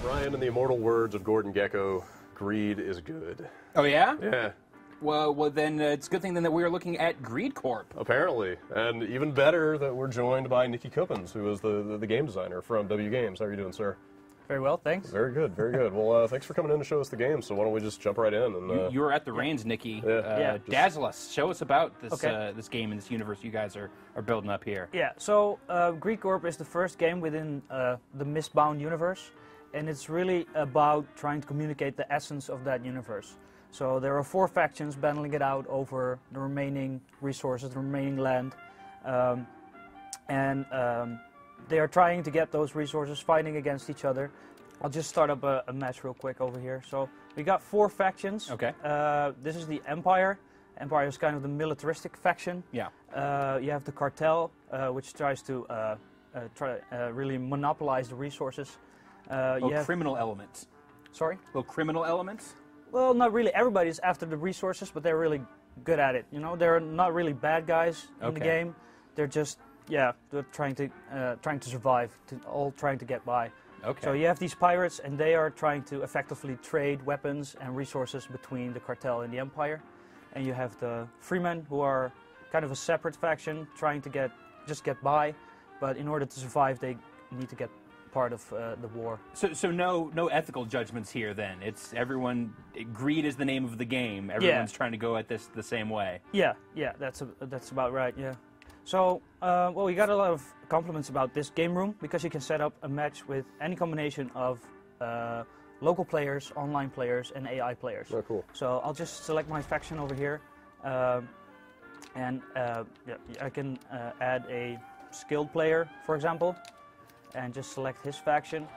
Ryan, in the immortal words of Gordon Gekko, greed is good. Oh, yeah? Yeah, Well, then it's a good thing then that we are looking at Greed Corp. apparently. And even better that we're joined by Nikki Coppens, who is the game designer from W Games. How are you doing, sir? Very well, thanks. Very good, very good. Well, thanks for coming in to show us the game, so why don't we just jump right in? And You were at the reins, Nikki. Yeah. Dazzle us. Show us about this Okay. this game and this universe you guys are building up here. Yeah, so Greed Corp is the first game within the Mistbound universe, and it's really about trying to communicate the essence of that universe. So there are 4 factions battling it out over the remaining resources, the remaining land, and they are trying to get those resources, fighting against each other. I'll just start up a match real quick over here. So we got 4 factions. Okay. This is the Empire. Empire is kind of the militaristic faction. Yeah. You have the Cartel, which tries to really monopolize the resources. You have Criminal elements. sorry. Little criminal elements? Well, not really. Everybody's after the resources, but they're really good at it. You know, they're not really bad guys in the Okay. game. They're just they're trying to survive, all trying to get by. Okay. So you have these pirates, and they are trying to effectively trade weapons and resources between the Cartel and the Empire. And you have the Freemen, who are kind of a separate faction, trying to just get by. But in order to survive, they need to get part of the war. So no ethical judgments here then. It's everyone. Greed is the name of the game. Everyone's trying to go at this the same way. Yeah, that's about right. Yeah. So, well, we got a lot of compliments about this game room because you can set up a match with any combination of local players, online players, and AI players. Oh, cool. So I'll just select my faction over here, and I can add a skilled player, for example, and just select his faction.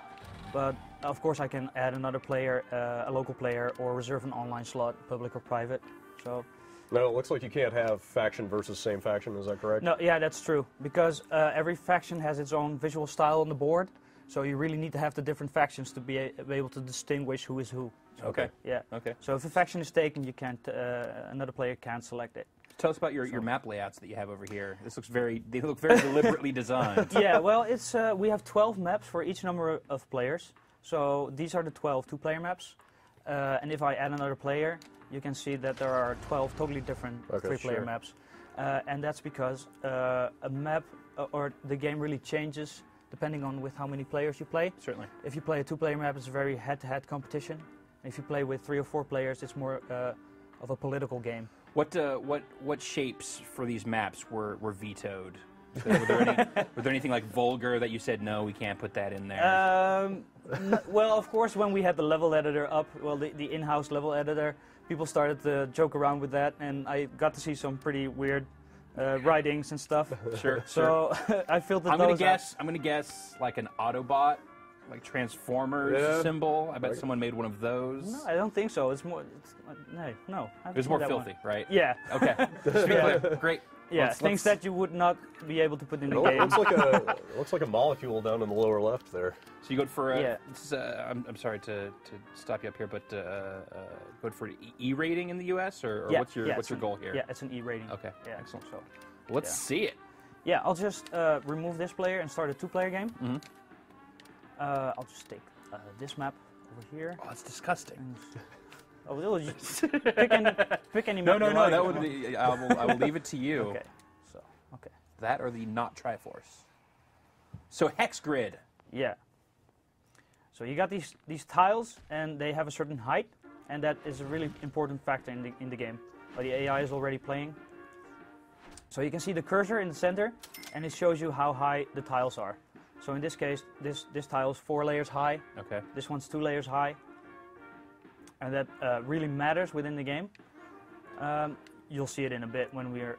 But of course, I can add another player, a local player, or reserve an online slot, public or private. So. No, it looks like you can't have faction versus same faction, is that correct? No, yeah, that's true. Because every faction has its own visual style on the board, so you really need to have the different factions to be able to distinguish who is who. Okay. Yeah. Okay. So if a faction is taken, you can't. Another player can't select it. Tell us about your map layouts that you have over here. They look very deliberately designed. Yeah. Well, it's we have 12 maps for each number of players. So these are the 12 two-player maps, and if I add another player, you can see that there are 12 totally different three-player sure. maps. And that's because a map or the game really changes depending on with how many players you play. Certainly. If you play a two-player map, it's a very head-to-head competition. If you play with 3 or 4 players, it's more of a political game. What shapes for these maps were vetoed? Were there anything like vulgar that you said no, we can't put that in there? Well, of course, when we had the level editor up, well, the in-house level editor, people started to joke around with that, and I got to see some pretty weird writings and stuff. Sure. So I filtered I'm those gonna guess like an Autobot, like Transformers symbol. I bet someone made one of those. No, I don't think so. It's more. No. It was more filthy, right? Yeah. Okay. Just to be clear. Great. Yeah, things that you would not be able to put in the It game. looks like a molecule down in the lower left there. So you go for Yeah. this is, I'm sorry to stop you up here, but go for an E rating in the U.S. or Yeah, what's your goal here? Yeah, it's an E rating. Okay. Yeah. Excellent. So, Let's see it. yeah, I'll just remove this player and start a 2-player game. Mm-hmm. I'll just take this map over here. Oh, that's disgusting. Oh, we'll just pick any No, map you no, like. that would be. I will leave it to you. Okay. So, okay. That or the not Triforce. So hex grid. Yeah. So you got these tiles, and they have a certain height, and that is a really important factor in the game. The AI is already playing. So you can see the cursor in the center, and it shows you how high the tiles are. So in this case, this tile is 4 layers high. Okay. This one's 2 layers high. And that really matters within the game. You'll see it in a bit when we are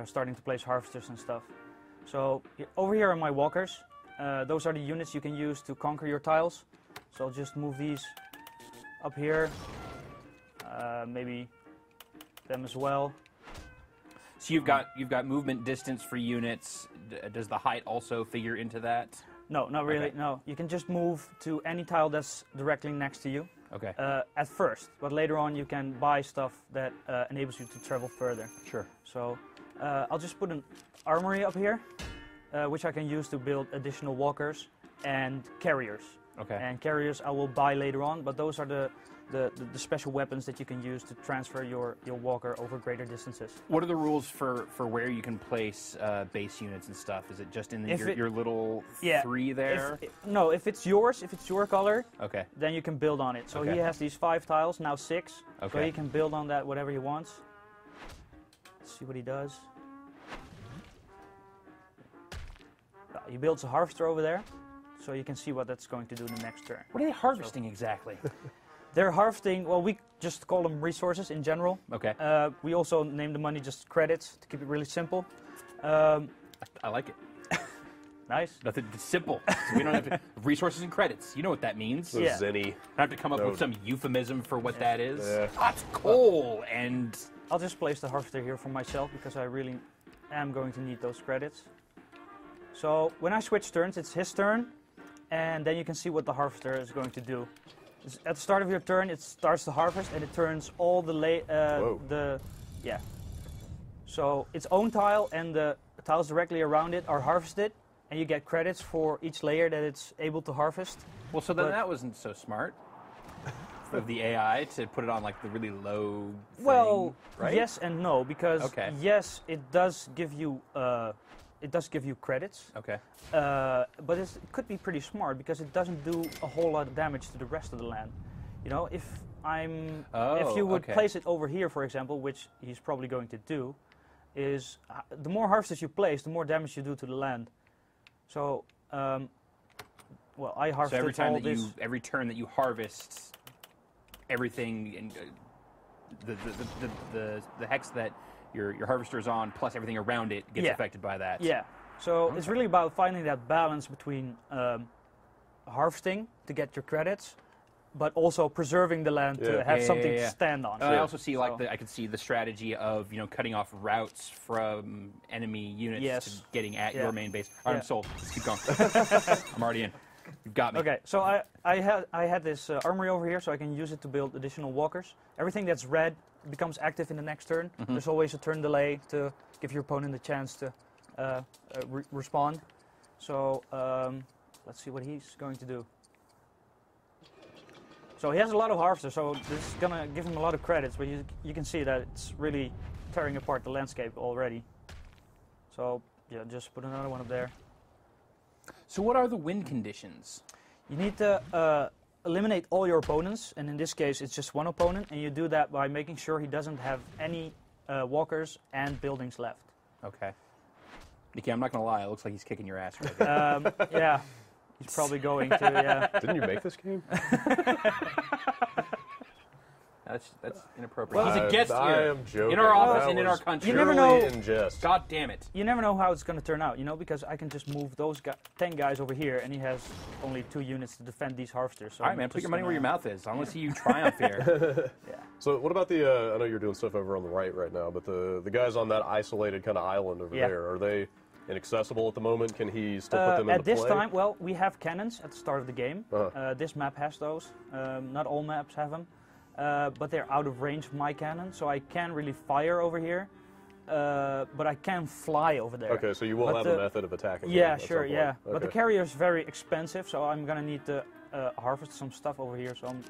starting to place harvesters and stuff. So over here are my walkers. Those are the units you can use to conquer your tiles. So I'll just move these up here. Maybe them as well. So you've got movement distance for units. Does the height also figure into that? No, not really. Okay. No, you can just move to any tile that's directly next to you. Okay. At first, but later on you can buy stuff that enables you to travel further. Sure. So I'll just put an armory up here, which I can use to build additional walkers and carriers. Okay. And carriers I will buy later on, but those are the special weapons that you can use to transfer your walker over greater distances. What are the rules for where you can place base units and stuff? Is it just in your little 3 there? If it's yours, if it's your color, Okay. then you can build on it. So Okay. he has these 5 tiles, now 6. Okay. So he can build on that whatever he wants. Let's see what he does. He builds a harvester over there, so you can see what that's going to do the next turn. What are they harvesting exactly? They're harvesting, well, we just call them resources in general. Okay. We also name the money just credits to keep it really simple. I like it. Nice. Nothing, it's simple. So we don't have to, resources and credits. You know what that means. So Yeah. Zenny. I have to come up with some euphemism for what that is. Yeah. That's coal and... I'll just place the harvester here for myself because I really am going to need those credits. So when I switch turns, it's his turn, and then you can see what the harvester is going to do. At the start of your turn, it starts to harvest, and it turns all the So its own tile and the tiles directly around it are harvested, and you get credits for each layer that it's able to harvest. Well, so then that wasn't so smart for the AI to put it on like the really low thing, Well, right? yes and no, because Okay. yes, it does give you credits. Okay. But it could be pretty smart because it doesn't do a whole lot of damage to the rest of the land. You know, if you would okay. place it over here, for example, which he's probably going to do, is the more harvesters you place, the more damage you do to the land. So, well, I harvested So every time all this. every turn that you harvest, everything and the hex that your harvester is on, plus everything around it, gets affected by that. Yeah. So it's really about finding that balance between harvesting to get your credits, but also preserving the land to have something to stand on. I also see I could see the strategy of cutting off routes from enemy units to getting at your main base. All right, I'm sold. Let's keep going. I'm already in. You've got me. Okay, so I had this armory over here, so I can use it to build additional walkers. Everything that's red becomes active in the next turn. There's always a turn delay to give your opponent a chance to respond. So let's see what he's going to do. So he has a lot of harvesters, so this is gonna give him a lot of credits, but you can see that it's really tearing apart the landscape already. So yeah, just put another one up there. So what are the win conditions? You need to eliminate all your opponents, and in this case it's just one opponent, and you do that by making sure he doesn't have any walkers and buildings left. Okay. Nikki, I'm not going to lie, it looks like he's kicking your ass right now. Yeah, he's probably going to, yeah. Didn't you make this game? That's inappropriate. Well, he's a guest I here am joking. in our office That and in our was country. You never purely know. in jest. God damn it. You never know how it's going to turn out, because I can just move those 10 guys over here, and he has only 2 units to defend these harvesters. So All right, man, put your money where your mouth is. I want to see you triumph here. Yeah. So what about the, I know you're doing stuff over on the right now, but the guys on that isolated kind of island over there, are they inaccessible at the moment? Can he still put them into play? At this time, well, we have cannons at the start of the game. This map has those. Not all maps have them. But they're out of range of my cannon, so I can't really fire over here. But I can fly over there. Okay, so you will have a method of attacking. Yeah, them at sure, some yeah. point. But the Okay. carrier is very expensive, so I'm gonna need to harvest some stuff over here. So I'm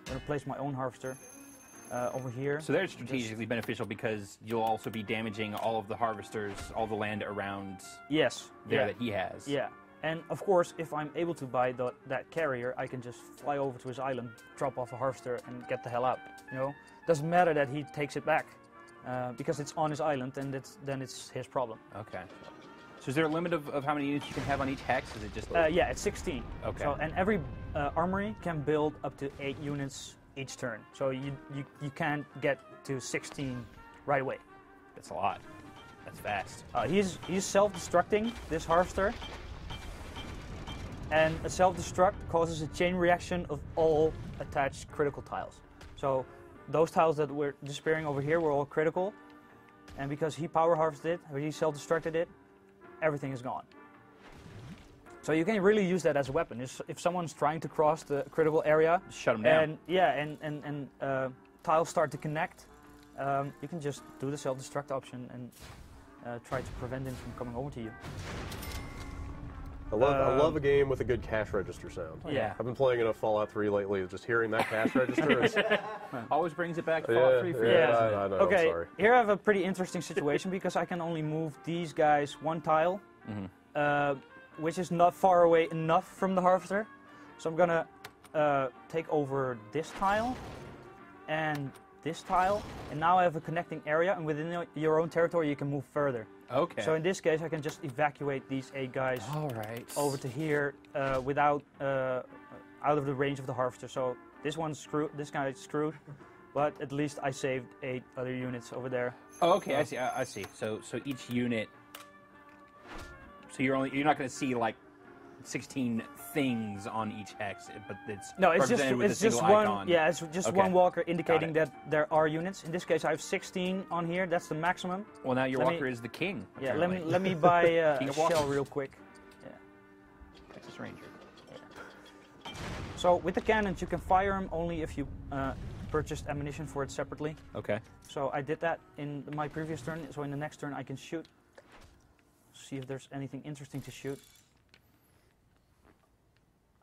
gonna place my own harvester over here. So they're strategically beneficial because you'll also be damaging all of the harvesters, all the land around Yes. there that he has. Yeah. And of course, if I'm able to buy that carrier, I can just fly over to his island, drop off a harvester, and get the hell out. Doesn't matter that he takes it back, because it's on his island, and then it's his problem. Okay. So is there a limit of how many units you can have on each hex? Is it just Yeah, it's 16. Okay. So, and every armory can build up to 8 units each turn. So you can't get to 16 right away. That's a lot. That's fast. He's self-destructing this harvester. And a self-destruct causes a chain reaction of all attached critical tiles. So those tiles that were disappearing over here were all critical. And because he power harvested it, or he self-destructed it, everything is gone. So you can really use that as a weapon. If someone's trying to cross the critical area, Shut him down. and tiles start to connect, you can just do the self-destruct option and try to prevent him from coming over to you. I love a game with a good cash register sound. Yeah. I've been playing enough Fallout 3 lately. Just hearing that cash register, it's, always brings it back to Fallout 3 for you. Yeah. I know. Okay, I'm sorry. here I have a pretty interesting situation because I can only move these guys one tile, which is not far away enough from the harvester. So I'm gonna take over this tile and this tile, and now I have a connecting area, and within your own territory you can move further. Okay. So in this case I can just evacuate these 8 guys over to here without out of the range of the harvester. So this guy is screwed, but at least I saved 8 other units over there. Oh, okay, I see. I see. So each unit. So you're not going to see like 16 things on each hex, but it's represented with a single one. icon. Yeah, it's just one walker indicating that there are units. In this case, I have 16 on here. That's the maximum. Well, now your walker is the king. Yeah, apparently. let me buy a shell real quick. Yeah. Texas Ranger. Yeah. So with the cannons, you can fire them only if you purchased ammunition for it separately. Okay. So I did that in my previous turn. So in the next turn, I can shoot. See if there's anything interesting to shoot.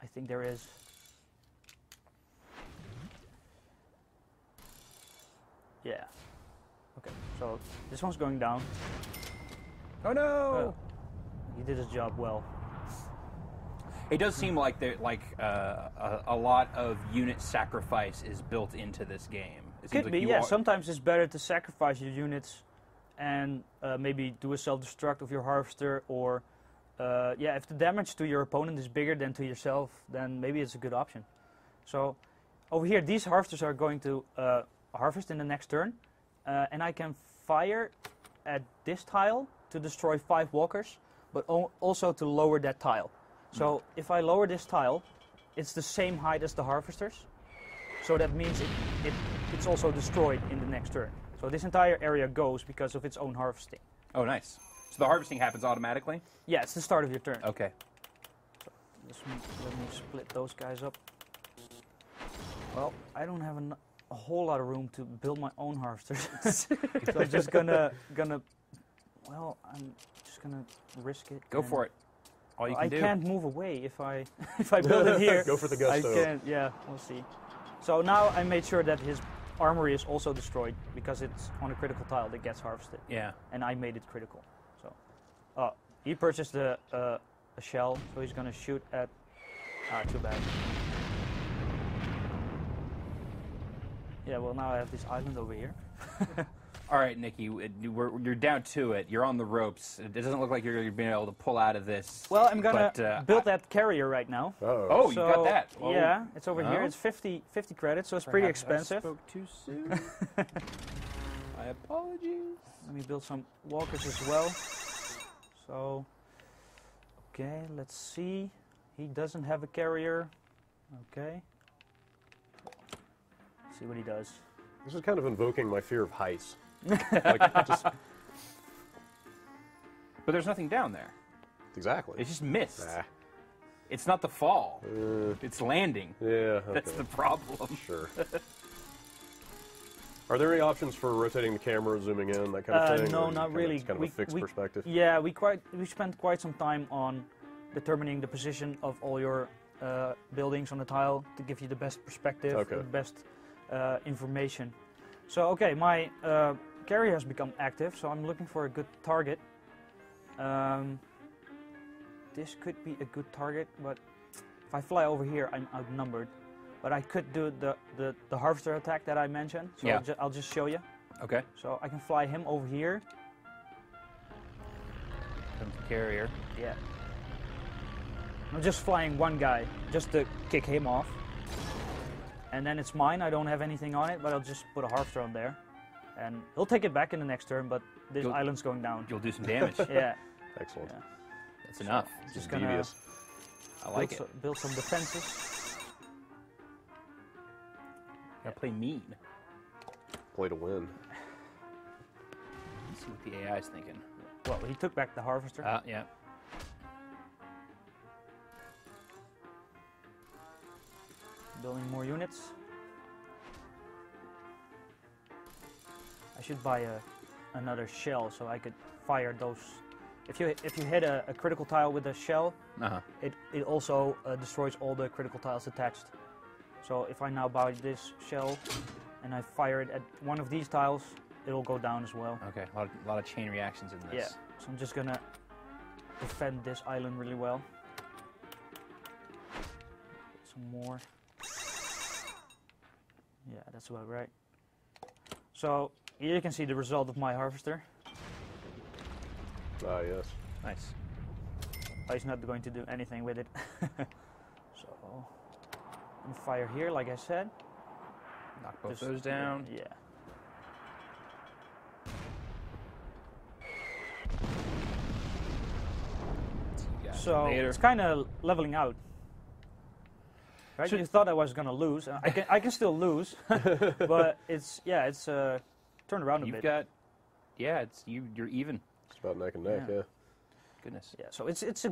I think there is. Yeah. Okay, so this one's going down. Oh no! He did his job well. It does seem like a lot of unit sacrifice is built into this game. It seems Could like be, yeah. Sometimes it's better to sacrifice your units and maybe do a self-destruct of your harvester, or yeah, if the damage to your opponent is bigger than to yourself, then maybe it's a good option. So over here, these harvesters are going to harvest in the next turn, and I can fire at this tile to destroy 5 walkers, but also to lower that tile. So if I lower this tile, it's the same height as the harvesters, so that means it's also destroyed in the next turn. So this entire area goes because of its own harvesting. Oh, nice. So the harvesting happens automatically? Yeah, it's the start of your turn. Okay. So let me split those guys up. Well, I don't have a whole lot of room to build my own harvesters. So I'm just gonna well, I'm just gonna risk it. Go for it. All you can do. I can't move away if I build it here. Go for the gusto. I can't. Yeah, we'll see. So now I made sure that his armory is also destroyed because it's on a critical tile that gets harvested. Yeah. And I made it critical. So, he purchased a shell, so he's gonna shoot at. Too bad. Yeah. Well, now I have this island over here. All right, Nikki, you're down to it. You're on the ropes. It doesn't look like you're being able to pull out of this. Well, I'm gonna build that carrier right now. Oh, you got that? Oh. Yeah, it's over here. It's 50 credits, so it's pretty expensive. I spoke too soon. My apologies. Let me build some walkers as well. So, okay, let's see. He doesn't have a carrier. Okay. Let's see what he does. This is kind of invoking my fear of heights. But there's nothing down there. Exactly. It's just mist. It's not the fall. It's landing. Yeah. Okay. That's the problem. Sure. Are there any options for rotating the camera, zooming in, that kind of thing? No, not really. It's kind of a fixed perspective. Yeah, we spent quite some time on determining the position of all your buildings on the tile to give you the best perspective, the best information. So, okay, my carrier has become active, so I'm looking for a good target. This could be a good target, but if I fly over here, I'm outnumbered. But I could do the harvester attack that I mentioned, so yeah. I'll just show you. Okay. So I can fly him over here. Comes the carrier. Yeah. I'm just flying one guy, just to kick him off. And then it's mine, I don't have anything on it, but I'll just put a harvester on there. And he'll take it back in the next turn, but this island's going down. You'll do some damage. Yeah. Excellent. Yeah. That's enough. Just devious. I like it. Build some defenses. Gotta play mean. Play to win. Let's see what the AI is thinking. Well, he took back the harvester. Yeah. Building more units. I should buy another shell so I could fire those if you hit a critical tile with a shell, it also destroys all the critical tiles attached. So if I now buy this shell and I fire it at one of these tiles, it'll go down as well. Okay, a lot of chain reactions in this. Yeah, so I'm just gonna defend this island really well. Some more. Yeah, that's about right. So here you can see the result of my harvester. Ah, yes. Nice. He's not going to do anything with it. So, and fire here, like I said. Knock both those down. Yeah. So it's kind of leveling out. Right? You thought I was gonna lose. I can still lose, but it's turned around a bit. You've got, you're even. It's about neck and neck, yeah. Goodness. Yeah. So it's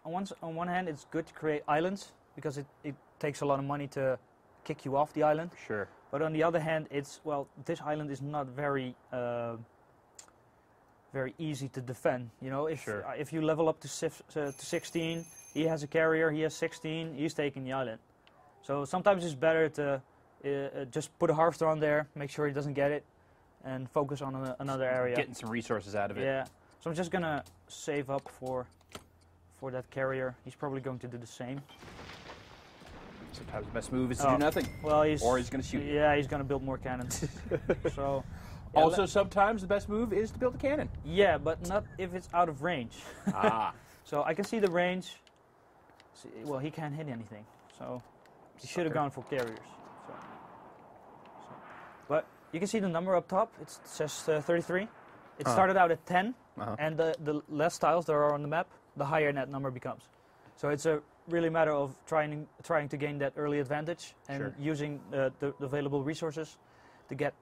on one hand it's good to create islands because it takes a lot of money to kick you off the island. Sure. But on the other hand, this island is not very very easy to defend. You know, if you level up to 16, he has a carrier, he has 16, he's taking the island. So sometimes it's better to just put a harvester on there, make sure he doesn't get it, and focus on another area. Getting some resources out of it. Yeah. So I'm just gonna save up for that carrier. He's probably going to do the same. Sometimes the best move is to do nothing. Well, or he's gonna shoot you. Yeah, he's gonna build more cannons. So. Yeah, also, sometimes the best move is to build a cannon. Yeah, but not if it's out of range. So I can see the range. Well, he can't hit anything, so he should have gone for carriers. But you can see the number up top. It says 33. It started out at 10, and the less tiles there are on the map, the higher that number becomes. So it's a really matter of trying to gain that early advantage and using the available resources to get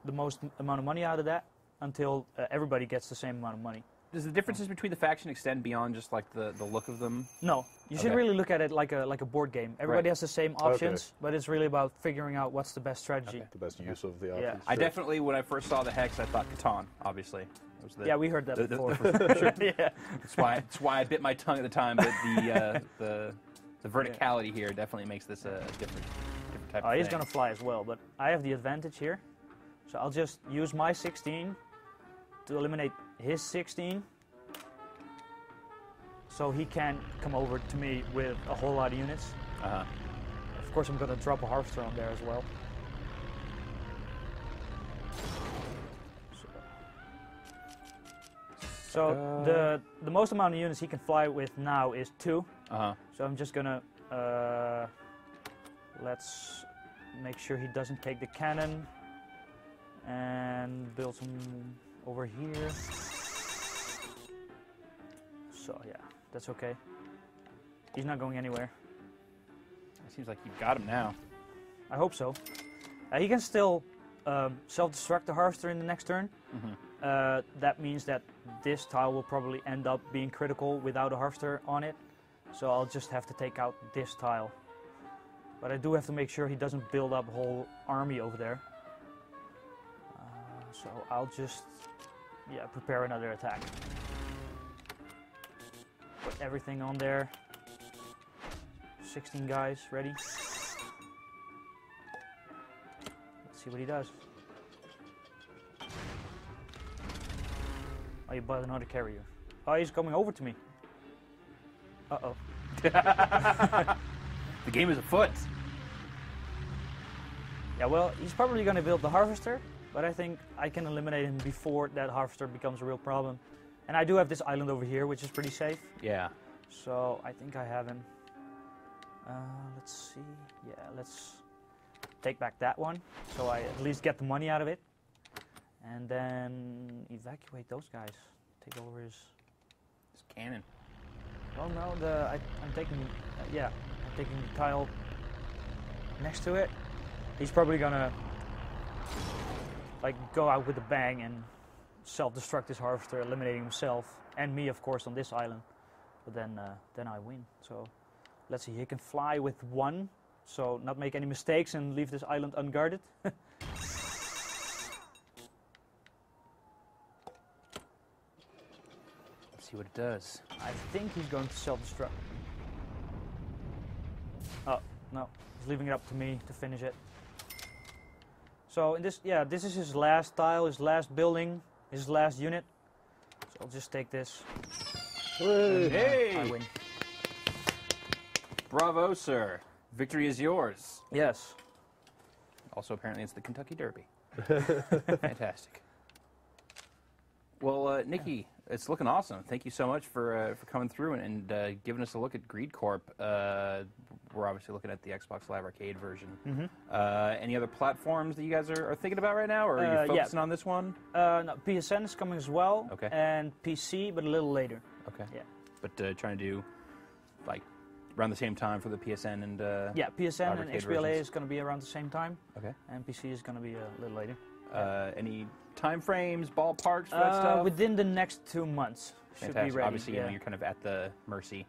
the most amount of money out of that until everybody gets the same amount of money. Does the differences between the faction extend beyond just like the look of them? No, you should really look at it like a board game. Everybody has the same options, but it's really about figuring out what's the best strategy. The best use of the options. Yeah. Sure. I definitely, when I first saw the hex, I thought Catan, obviously. Yeah, we heard that before. Sure. Yeah. That's why I bit my tongue at the time, but the verticality here definitely makes this a different type of thing. He's going to fly as well, but I have the advantage here. So I'll just use my 16 to eliminate his 16. So he can come over to me with a whole lot of units. Of course, I'm going to drop a harvester on there as well. So the most amount of units he can fly with now is 2. So I'm just going to, let's make sure he doesn't take the cannon. And build some over here. So yeah, that's okay. He's not going anywhere. It seems like you've got him now. I hope so. He can still self-destruct the harvester in the next turn. That means that this tile will probably end up being critical without a harvester on it. So I'll just have to take out this tile. But I do have to make sure he doesn't build up a whole army over there. So I'll just, prepare another attack. Put everything on there. 16 guys ready. Let's see what he does. Oh, you bought another carrier. Oh, he's coming over to me. Uh-oh. The game is afoot. Yeah, well, he's probably going to build the harvester. But I think I can eliminate him before that harvester becomes a real problem. And I do have this island over here, which is pretty safe. Yeah. So I think I have him. Let's see. Yeah, let's take back that one. So I at least get the money out of it. And then evacuate those guys. Take over his cannon. Well, no, I'm taking the tile next to it. He's probably gonna go out with a bang and self-destruct his harvester, eliminating himself and me, of course, on this island. But then I win. So let's see. He can fly with 1, so not make any mistakes and leave this island unguarded. see what it does. I think he's going to self-destruct. Oh, no. He's leaving it up to me to finish it. So, in this, yeah, this is his last tile, his last building, his last unit. So I'll just take this. Hey! I win. Bravo, sir. Victory is yours. Yes. Also, apparently, it's the Kentucky Derby. Fantastic. Well, Nikki, it's looking awesome. Thank you so much for coming through and giving us a look at Greed Corp. We're obviously looking at the Xbox Live Arcade version. Any other platforms that you guys are thinking about right now, or are you focusing on this one? No, PSN is coming as well. Okay. And PC, but a little later. Okay. Yeah. But trying to do, like, around the same time for the PSN and yeah, PSN and XBLA versions. is going to be around the same time. Okay. And PC is going to be a little later. Any time frames, ballparks for that stuff? Within the next 2 months. Should Fantastic. be ready. Obviously, you know, you're kind of at the mercy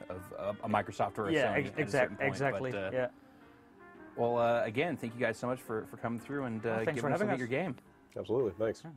of a Microsoft or a Sony at a certain point. Exactly. But, yeah. Well, again, thank you guys so much for coming through and thanks giving for us a having look at your us. game. Absolutely. Thanks. Yeah.